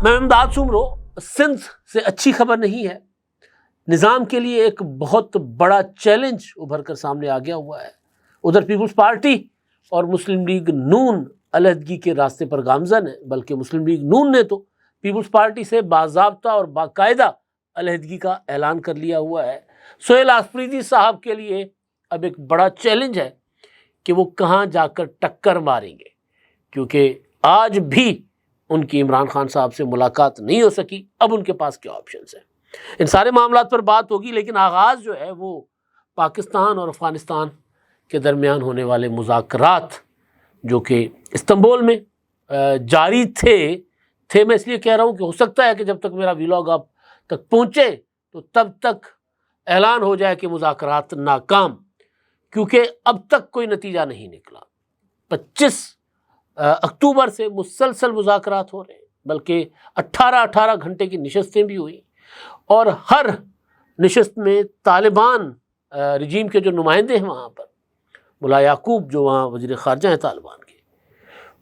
میں امداد سمرو سندھ سے اچھی خبر نہیں ہے. نظام کے لیے ایک بہت بڑا چیلنج ابھر کر سامنے آ گیا ہوا ہے. ادھر پیپلز پارٹی اور مسلم لیگ نون علیحدگی کے راستے پر گامزن ہے، بلکہ مسلم لیگ نون نے تو پیپلز پارٹی سے باضابطہ اور باقاعدہ علیحدگی کا اعلان کر لیا ہوا ہے. سہیل آفریدی صاحب کے لیے اب ایک بڑا چیلنج ہے کہ وہ کہاں جا کر ٹکر ماریں گے، کیونکہ آج بھی ان کی عمران خان صاحب سے ملاقات نہیں ہو سکی. اب ان کے پاس کیا آپشنز ہیں، ان سارے معاملات پر بات ہوگی. لیکن آغاز جو ہے وہ پاکستان اور افغانستان کے درمیان ہونے والے مذاکرات جو کہ استنبول میں جاری تھے میں اس لیے کہہ رہا ہوں کہ ہو سکتا ہے کہ جب تک میرا ویلاگ آپ تک پہنچے تو تب تک اعلان ہو جائے کہ مذاکرات ناکام، کیونکہ اب تک کوئی نتیجہ نہیں نکلا. 25 اکتوبر سے مسلسل مذاکرات ہو رہے ہیں، بلکہ 18 گھنٹے کی نشستیں بھی ہوئی، اور ہر نشست میں طالبان رجیم کے جو نمائندے ہیں وہاں پر، ملا یعقوب جو وہاں وزیر خارجہ ہیں طالبان کے،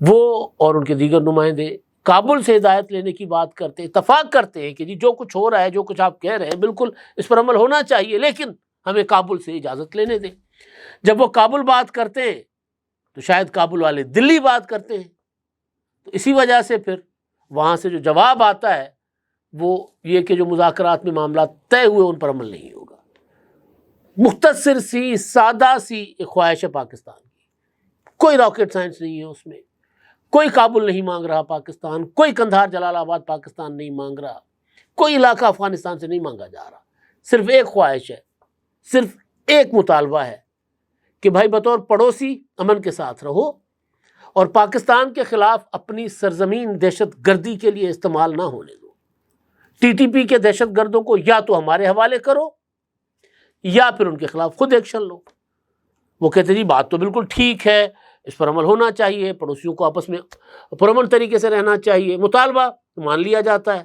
وہ اور ان کے دیگر نمائندے کابل سے ہدایت لینے کی بات کرتے ہیں، اتفاق کرتے ہیں کہ جی جو کچھ ہو رہا ہے، جو کچھ آپ کہہ رہے ہیں بالکل اس پر عمل ہونا چاہیے، لیکن ہمیں کابل سے اجازت لینے دیں. جب وہ کابل بات کرتے ہیں تو شاید کابل والے دلی بات کرتے ہیں. تو اسی وجہ سے پھر وہاں سے جو جواب آتا ہے وہ یہ کہ جو مذاکرات میں معاملات طے ہوئے ان پر عمل نہیں ہوگا. مختصر سی سادہ سی ایک خواہش ہے پاکستان کی، کوئی راکٹ سائنس نہیں ہے اس میں، کوئی کابل نہیں مانگ رہا پاکستان، کوئی قندھار جلال آباد پاکستان نہیں مانگ رہا، کوئی علاقہ افغانستان سے نہیں مانگا جا رہا. صرف ایک خواہش ہے، صرف ایک مطالبہ ہے کہ بھائی بطور پڑوسی امن کے ساتھ رہو اور پاکستان کے خلاف اپنی سرزمین دہشت گردی کے لیے استعمال نہ ہونے دو. ٹی ٹی پی کے دہشت گردوں کو یا تو ہمارے حوالے کرو یا پھر ان کے خلاف خود ایکشن لو. وہ کہتے ہیں جی بات تو بالکل ٹھیک ہے، اس پر عمل ہونا چاہیے، پڑوسیوں کو آپس میں پرامن طریقے سے رہنا چاہیے. مطالبہ مان لیا جاتا ہے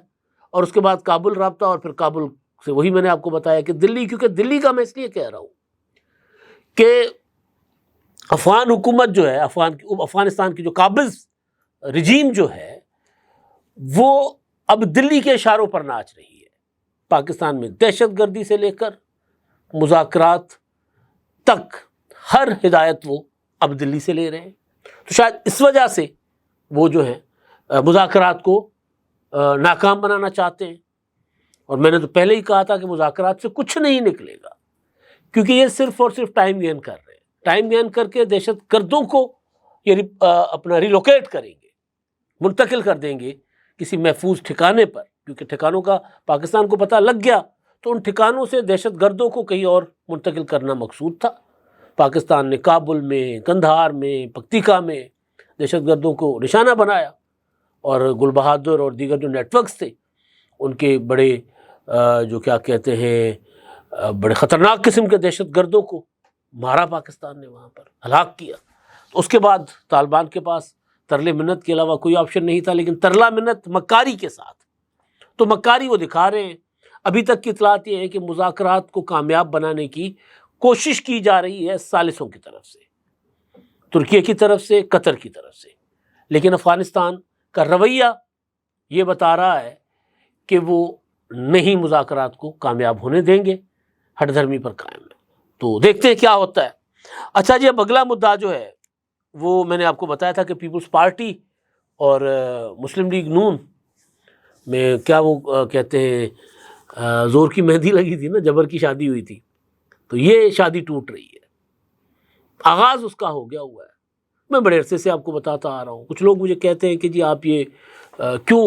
اور اس کے بعد کابل رابطہ، اور پھر کابل سے وہی میں نے آپ کو بتایا کہ دلی، کیونکہ دلی کا میں اس لیے کہہ رہا ہوں کہ افغان حکومت جو ہے، افغانستان کی جو قابض رجیم جو ہے، وہ اب دلی کے اشاروں پر ناچ رہی ہے. پاکستان میں دہشت گردی سے لے کر مذاکرات تک ہر ہدایت وہ اب دلی سے لے رہے ہیں. تو شاید اس وجہ سے وہ جو ہے مذاکرات کو ناکام بنانا چاہتے ہیں. اور میں نے تو پہلے ہی کہا تھا کہ مذاکرات سے کچھ نہیں نکلے گا، کیونکہ یہ صرف اور صرف ٹائم گین کر رہے ہیں. ٹائم گین کر کے دہشت گردوں کو یہ اپنا ریلوکیٹ کریں گے، منتقل کر دیں گے کسی محفوظ ٹھکانے پر، کیونکہ ٹھکانوں کا پاکستان کو پتہ لگ گیا تو ان ٹھکانوں سے دہشت گردوں کو کہیں اور منتقل کرنا مقصود تھا. پاکستان نے کابل میں، قندھار میں، پکتیکا میں دہشت گردوں کو نشانہ بنایا، اور گل بہادر اور دیگر جو نیٹ ورکس تھے ان کے بڑے جو کیا کہتے ہیں بڑے خطرناک قسم کے دہشت گردوں کو مارا پاکستان نے، وہاں پر ہلاک کیا. اس کے بعد طالبان کے پاس ترلے منت کے علاوہ کوئی آپشن نہیں تھا، لیکن ترلا منت مکاری کے ساتھ. تو مکاری وہ دکھا رہے ہیں. ابھی تک کی اطلاعات یہ ہے کہ مذاکرات کو کامیاب بنانے کی کوشش کی جا رہی ہے ثالثوں کی طرف سے، ترکیے کی طرف سے، قطر کی طرف سے. لیکن افغانستان کا رویہ یہ بتا رہا ہے کہ وہ نہیں مذاکرات کو کامیاب ہونے دیں گے، ہٹ دھرمی پر قائم ہے. تو دیکھتے ہیں کیا ہوتا ہے. اچھا جی، اب اگلا مدعا جو ہے وہ میں نے آپ کو بتایا تھا کہ پیپلز پارٹی اور مسلم لیگ نون میں کیا وہ کہتے ہیں زور کی مہندی لگی تھی نا، جبر کی شادی ہوئی تھی، تو یہ شادی ٹوٹ رہی ہے. آغاز اس کا ہو گیا ہوا ہے. میں بڑے عرصے سے آپ کو بتاتا آ رہا ہوں. کچھ لوگ مجھے کہتے ہیں کہ جی آپ یہ کیوں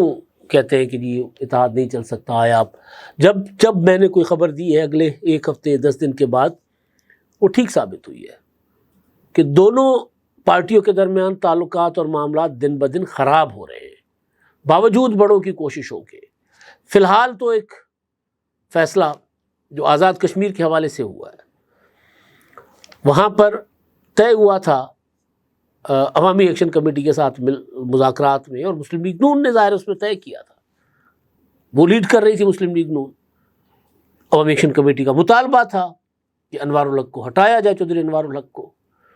کہتے ہیں کہ جی اتحاد نہیں چل سکتا ہے. آپ جب میں نے کوئی خبر دی ہے اگلے 1 ہفتے 10 دن کے بعد، وہ ٹھیک ثابت ہوئی ہے کہ دونوں پارٹیوں کے درمیان تعلقات اور معاملات دن بدن خراب ہو رہے ہیں باوجود بڑوں کی کوششوں کے. فی الحال تو ایک فیصلہ جو آزاد کشمیر کے حوالے سے ہوا ہے، وہاں پر طے ہوا تھا عوامی ایکشن کمیٹی کے ساتھ مذاکرات میں، اور مسلم لیگ نون نے ظاہر اس میں طے کیا تھا، وہ لیڈ کر رہی تھی مسلم لیگ نون. عوامی ایکشن کمیٹی کا مطالبہ تھا کہ انوار الحق کو ہٹایا جائے، چودھری انوار الحق کو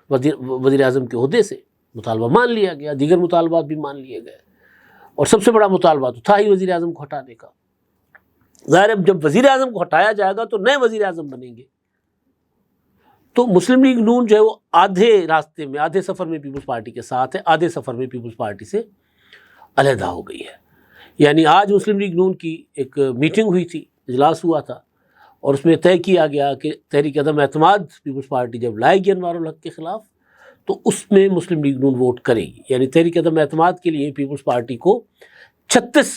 وزیر اعظم کے عہدے سے. مطالبہ مان لیا گیا، دیگر مطالبات بھی مان لیے گئے. اور سب سے بڑا مطالبہ تو تھا ہی وزیر اعظم کو ہٹانے کا. ظاہر ہے جب وزیر اعظم کو ہٹایا جائے گا تو نئے وزیر اعظم بنیں گے. تو مسلم لیگ نون جو ہے وہ آدھے راستے میں، آدھے سفر میں پیپلز پارٹی کے ساتھ ہے، آدھے سفر میں پیپلز پارٹی سے علیحدہ ہو گئی ہے. یعنی آج مسلم لیگ نون کی ایک میٹنگ ہوئی تھی، اجلاس ہوا تھا، اور اس میں طے کیا گیا کہ تحریک عدم اعتماد پیپلز پارٹی جب لائے گی انوار الحق کے خلاف تو اس میں مسلم لیگ نون ووٹ کرے گی. یعنی تحریک عدم اعتماد کے لیے پیپلز پارٹی کو 36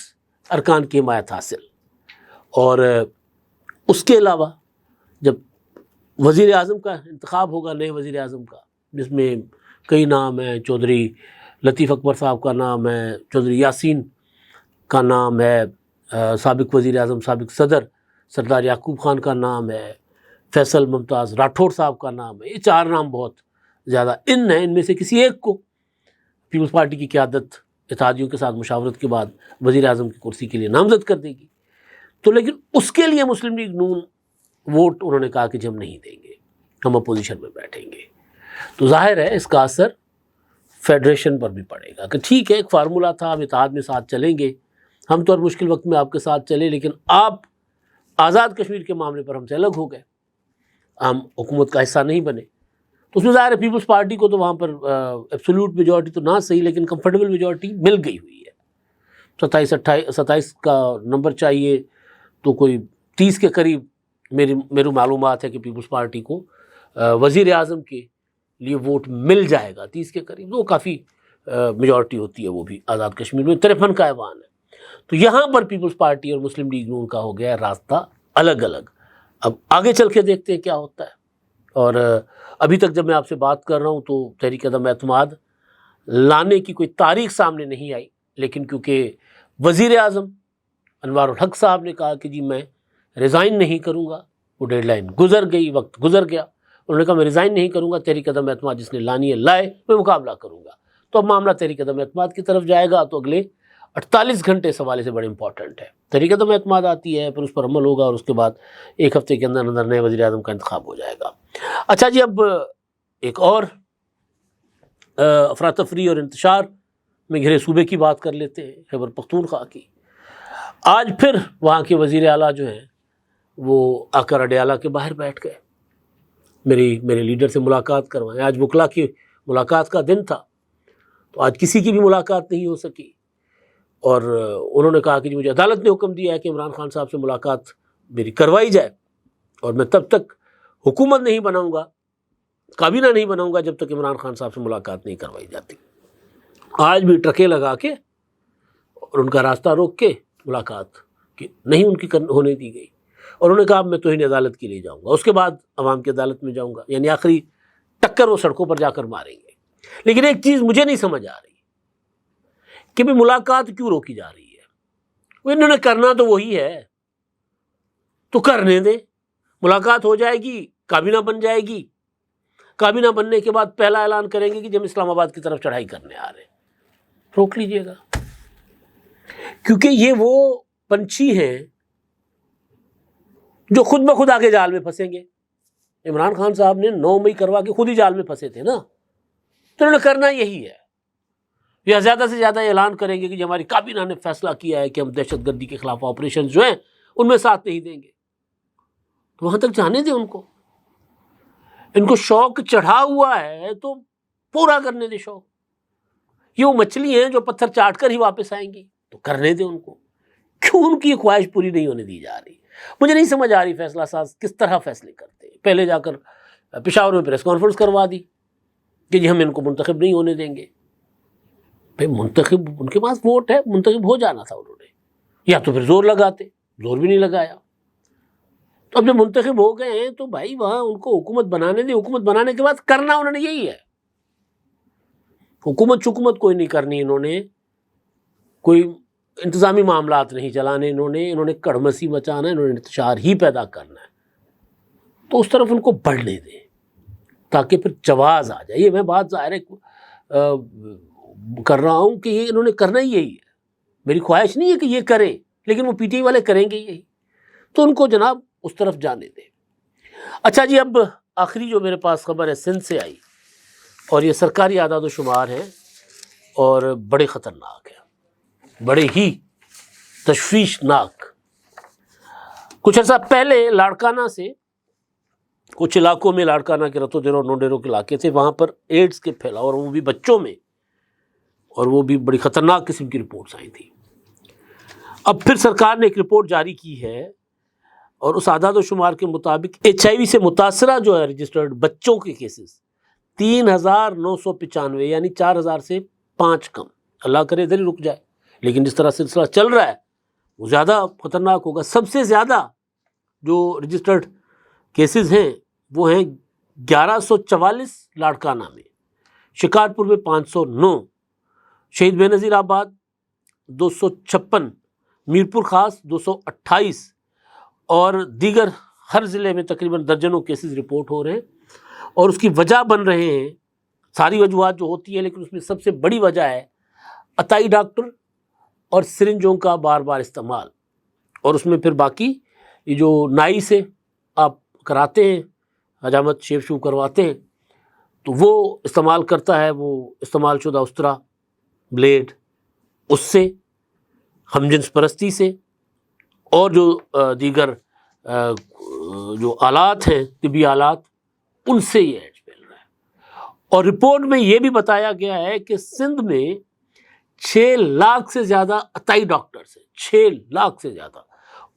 ارکان کی حمایت حاصل. اور اس کے علاوہ جب وزیر اعظم کا انتخاب ہوگا، نئے وزیر اعظم کا، جس میں کئی نام ہیں، چودھری لطیف اکبر صاحب کا نام ہے، چودھری یاسین کا نام ہے، سابق وزیر اعظم سابق صدر سردار یعقوب خان کا نام ہے، فیصل ممتاز راٹھوڑ صاحب کا نام ہے. یہ 4 نام بہت زیادہ ان ہیں. ان میں سے کسی ایک کو پیپلز پارٹی کی قیادت اتحادیوں کے ساتھ مشاورت کے بعد وزیر اعظم کی کرسی کے لیے نامزد کر دے گی. تو لیکن اس کے لیے مسلم لیگ نون ووٹ انہوں نے کہا کہ ہم نہیں دیں گے، ہم اپوزیشن میں بیٹھیں گے. تو ظاہر ہے اس کا اثر فیڈریشن پر بھی پڑے گا کہ ٹھیک ہے ایک فارمولہ تھا، ہم اتحاد میں ساتھ چلیں گے، ہم تو ہر مشکل وقت میں آپ کے ساتھ چلے، لیکن آپ آزاد کشمیر کے معاملے پر ہم سے الگ ہو گئے، ہم حکومت کا حصہ نہیں بنے. تو اس میں ظاہر ہے پیپلز پارٹی کو تو وہاں پر ایبسولوٹ میجورٹی تو نہ صحیح لیکن کمفرٹیبل میجورٹی مل گئی ہوئی ہے. 27 کا نمبر چاہیے تو کوئی 30 کے قریب میری معلومات ہے کہ پیپلز پارٹی کو وزیر اعظم کے لیے ووٹ مل جائے گا 30 کے قریب. وہ کافی میجورٹی ہوتی ہے وہ بھی آزاد کشمیر میں. 53 کا ایوان ہے. تو یہاں پر پیپلز پارٹی اور مسلم لیگ نون کا ہو گیا راستہ الگ الگ. اب آگے چل کے دیکھتے ہیں کیا ہوتا ہے. اور ابھی تک جب میں آپ سے بات کر رہا ہوں تو تحریک عدم اعتماد لانے کی کوئی تاریخ سامنے نہیں آئی، لیکن کیونکہ وزیر اعظم انوار الحق صاحب نے کہا کہ جی میں ریزائن نہیں کروں گا، وہ ڈیڈ لائن گزر گئی، وقت گزر گیا، انہوں نے کہا میں ریزائن نہیں کروں گا، تحریک عدم اعتماد جس نے لانی ہے لائے، میں مقابلہ کروں گا. تو اب معاملہ تحریک عدم اعتماد کی طرف جائے گا. تو اگلے 48 گھنٹے اس حوالے سے بڑے امپورٹنٹ ہے. تحریک عدم اعتماد آتی ہے، پھر اس پر عمل ہوگا، اور اس کے بعد ایک ہفتے کے اندر اندر نئے وزیر اعظم کا انتخاب ہو جائے گا. اچھا جی، اب ایک اور افراتفری اور انتشار میں گھرے صوبے کی بات کر لیتے ہیں، خیبر پختونخوا کی. آج پھر وہاں کے وزیر اعلیٰ جو ہیں وہ آ کر اڈیالہ کے باہر بیٹھ گئے، میرے لیڈر سے ملاقات کروائیں. آج وکلا کی ملاقات کا دن تھا، تو آج کسی کی بھی ملاقات نہیں ہو سکی. اور انہوں نے کہا کہ مجھے عدالت نے حکم دیا ہے کہ عمران خان صاحب سے ملاقات میری کروائی جائے، اور میں تب تک حکومت نہیں بناؤں گا، کابینہ نہیں بناؤں گا جب تک عمران خان صاحب سے ملاقات نہیں کروائی جاتی. آج بھی ٹرکیں لگا کے اور ان کا راستہ روک کے ملاقات کی نہیں ان کی ہونے دی گئی. اور انہوں نے کہا میں توہین عدالت کے لیے جاؤں گا، اس کے بعد عوام کی عدالت میں جاؤں گا. یعنی آخری ٹکر وہ سڑکوں پر جا کر ماریں گے. لیکن ایک چیز مجھے نہیں سمجھ آ رہی کہ بھی ملاقات کیوں روکی جا رہی ہے. وہ انہوں نے کرنا تو وہی ہے، تو کرنے دیں. ملاقات ہو جائے گی، کابینہ بن جائے گی، کابینہ بننے کے بعد پہلا اعلان کریں گے کہ ہم اسلام آباد کی طرف چڑھائی کرنے آ رہے ہیں. روک لیجئے گا، کیونکہ یہ وہ پنچھی ہیں جو خود بخود آگے جال میں پھنسیں گے. عمران خان صاحب نے 9 مئی کروا کے خود ہی جال میں پھنسے تھے نا، تو انہوں نے کرنا یہی ہے. یا زیادہ سے زیادہ اعلان کریں گے کہ ہماری کابینہ نے فیصلہ کیا ہے کہ ہم دہشت گردی کے خلاف آپریشن جو ہیں ان میں ساتھ نہیں دیں گے. تو وہاں تک جانے دیں ان کو شوق چڑھا ہوا ہے تو پورا کرنے دیں شوق. یہ وہ مچھلی ہیں جو پتھر چاٹ کر ہی واپس آئیں گی، تو کرنے دیں ان کو. کیوں ان کی خواہش پوری نہیں ہونے دی جا رہی؟ مجھے نہیں سمجھ آ رہی فیصلہ ساز کس طرح فیصلے کرتے ہیں. پہلے جا کر پشاور میں پریس کانفرنس کروا دی کہ جی ہم ان کو منتخب نہیں ہونے دیں گے. بھائی منتخب ان کے پاس ووٹ ہے، منتخب ہو جانا تھا انہوں نے، یا تو پھر زور لگاتے، زور بھی نہیں لگایا. تو اب جب منتخب ہو گئے ہیں تو بھائی وہاں ان کو حکومت بنانے دیں. حکومت بنانے کے بعد کرنا انہوں نے یہی ہے. حکومت کوئی نہیں کرنی انہوں نے، کوئی انتظامی معاملات نہیں چلانے انہوں نے کڑمسی مچانا ہے، انہوں نے انتشار ہی پیدا کرنا ہے. تو اس طرف ان کو بڑھنے دیں تاکہ پھر جواز آ جائے. یہ میں بات ظاہر ہے کر رہا ہوں کہ یہ انہوں نے کرنا ہی یہی ہے. میری خواہش نہیں ہے کہ یہ کریں، لیکن وہ پی ٹی آئی والے کریں گے یہی، تو ان کو جناب اس طرف جانے دیں. اچھا جی، اب آخری جو میرے پاس خبر ہے سندھ سے آئی، اور یہ سرکاری اعداد و شمار ہیں اور بڑے خطرناک ہیں. بڑے ہی تشویشناک. کچھ عرصہ پہلے لاڑکانہ سے کچھ علاقوں میں، لاڑکانہ کے رتو ڈیرو اور نو ڈیرو کے علاقے تھے، وہاں پر ایڈز کے پھیلاؤ، اور وہ بھی بچوں میں، اور وہ بھی بڑی خطرناک قسم کی رپورٹس آئی تھیں. اب پھر سرکار نے ایک رپورٹ جاری کی ہے، اور اس اعداد و شمار کے مطابق HIV سے متاثرہ جو ہے رجسٹرڈ بچوں کے کیسز 3995، یعنی 4000 سے 5 کم. اللہ کرے ادھر ہی رک جائے، لیکن جس طرح سلسلہ چل رہا ہے وہ زیادہ خطرناک ہوگا. سب سے زیادہ جو رجسٹرڈ کیسز ہیں وہ ہیں 1144 لاڑکانہ میں، شکارپور میں 509، شہید بے نظیر آباد 256، میرپور خاص 228، اور دیگر ہر ضلع میں تقریباً درجنوں کیسز رپورٹ ہو رہے ہیں. اور اس کی وجہ بن رہے ہیں ساری وجوہات جو ہوتی ہیں، لیکن اس میں سب سے بڑی وجہ ہے عطائی ڈاکٹر اور سرنجوں کا بار بار استعمال. اور اس میں پھر باقی یہ جو نائی سے آپ کراتے ہیں، حجامت شیو شو کرواتے ہیں، تو وہ استعمال کرتا ہے وہ استعمال شدہ استرا، بلیڈ، اس سے ہم جنس پرستی سے، اور جو دیگر جو آلات ہیں، طبی آلات، ان سے یہ ایڈز پھیل رہا ہے. اور رپورٹ میں یہ بھی بتایا گیا ہے کہ سندھ میں 6 لاکھ سے زیادہ عطائی ڈاکٹرز ہیں، 6 لاکھ سے زیادہ،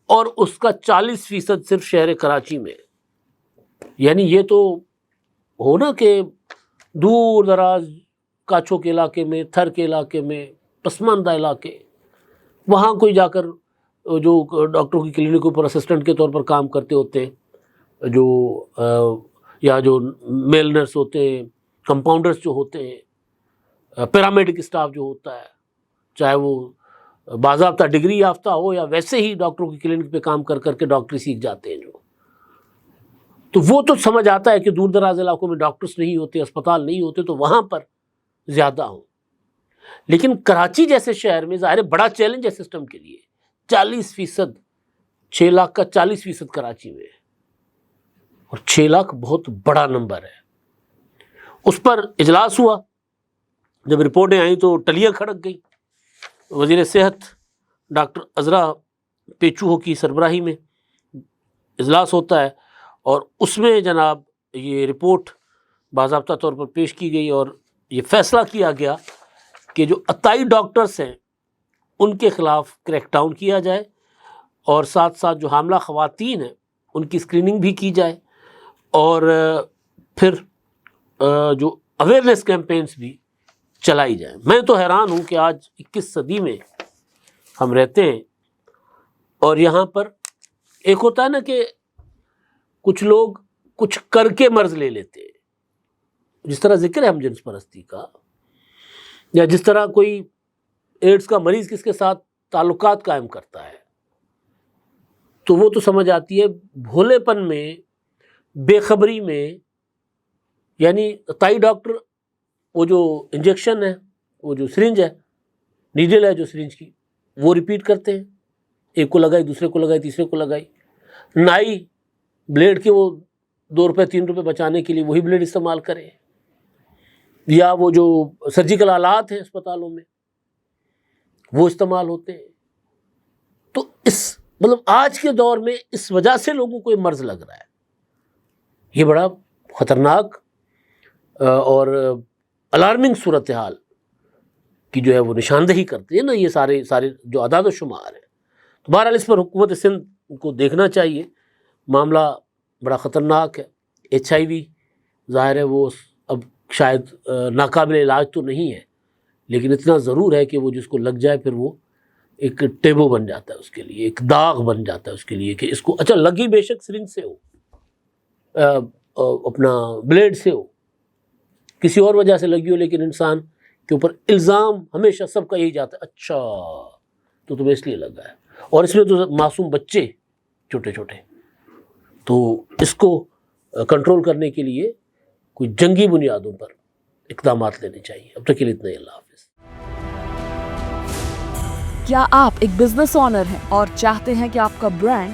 اور اس کا 40% صرف شہر کراچی میں. یعنی یہ تو ہو نا کہ دور دراز کاچھو کے علاقے میں، تھر کے علاقے میں، پسماندہ علاقے، وہاں کوئی جا کر جو ڈاکٹروں کی کلینکوں پر اسسٹنٹ کے طور پر کام کرتے ہوتے ہیں، جو یا جو میل نرس ہوتے ہیں، کمپاؤنڈرز جو ہوتے ہیں، پیرامیڈک اسٹاف جو ہوتا ہے، چاہے وہ باضابطہ ڈگری یافتہ ہو یا ویسے ہی ڈاکٹروں کی کلینک پہ کام کر کر کے ڈاکٹری سیکھ جاتے ہیں جو، تو وہ تو سمجھ آتا ہے کہ دور دراز علاقوں میں ڈاکٹرز نہیں ہوتے، اسپتال نہیں ہوتے، تو وہاں پر زیادہ ہوں. لیکن کراچی جیسے شہر میں ظاہر بڑا چیلنج ہے سسٹم کے لیے. 40%، 6 لاکھ کا 40% کراچی میں ہے، اور 6 لاکھ بہت بڑا نمبر ہے. اس پر اجلاس ہوا، جب رپورٹیں آئیں تو ٹلیاں کھڑک گئی. وزیر صحت ڈاکٹر عذرا پیچو کی سربراہی میں اجلاس ہوتا ہے، اور اس میں جناب یہ رپورٹ باضابطہ طور پر پیش کی گئی، اور یہ فیصلہ کیا گیا کہ جو عطائی ڈاکٹرز ہیں ان کے خلاف کریک ڈاؤن کیا جائے، اور ساتھ ساتھ جو حاملہ خواتین ہیں ان کی اسکریننگ بھی کی جائے، اور پھر جو اویئرنیس کیمپینز بھی چلائی جائیں. میں تو حیران ہوں کہ آج 21 صدی میں ہم رہتے ہیں، اور یہاں پر ایک ہوتا ہے نا کہ کچھ لوگ کچھ کر کے مرض لے لیتے ہیں، جس طرح ذکر ہے ہم جنس پرستی کا، یا جس طرح کوئی ایڈز کا مریض کس کے ساتھ تعلقات قائم کرتا ہے، تو وہ تو سمجھ آتی ہے بھولے پن میں، بے خبری میں. یعنی عطائی ڈاکٹر وہ جو انجیکشن ہے، وہ جو سرنج ہے، نیڈل ہے جو سرنج کی، وہ ریپیٹ کرتے ہیں، ایک کو لگائی، دوسرے کو لگائی، تیسرے کو لگائی. نائی بلیڈ کے وہ 2 روپے 3 روپے بچانے کے لیے وہی بلیڈ استعمال کرے، یا وہ جو سرجیکل آلات ہیں اسپتالوں میں وہ استعمال ہوتے ہیں. تو اس مطلب آج کے دور میں اس وجہ سے لوگوں کو یہ مرض لگ رہا ہے. یہ بڑا خطرناک اور الارمنگ صورتحال کی جو ہے وہ نشاندہی کرتے ہیں نا یہ سارے جو اعداد و شمار ہیں. تو بہرحال اس پر حکومت سندھ کو دیکھنا چاہیے. معاملہ بڑا خطرناک ہے. HIV ظاہر ہے وہ اب شاید ناقابل علاج تو نہیں ہے، لیکن اتنا ضرور ہے کہ وہ جس کو لگ جائے پھر وہ ایک ٹیبو بن جاتا ہے اس کے لیے، ایک داغ بن جاتا ہے اس کے لیے کہ اس کو اچھا لگی بے شک سرنج سے ہو، اپنا بلیڈ سے ہو، کسی اور وجہ سے لگی ہو، لیکن انسان کے اوپر الزام ہمیشہ سب کا یہی جاتا ہے، اچھا تو تمہیں اس لیے لگا ہے. اور اس میں تو معصوم بچے چھوٹے چھوٹے. تو اس کو کنٹرول کرنے کے لیے کوئی جنگی بنیادوں پر اقدامات لینے چاہیے. اب تک کے لیے اتنا ہی. اللہ حافظ. کیا آپ ایک بزنس اونر ہیں اور چاہتے ہیں کہ آپ کا برانڈ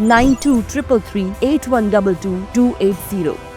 923338122280।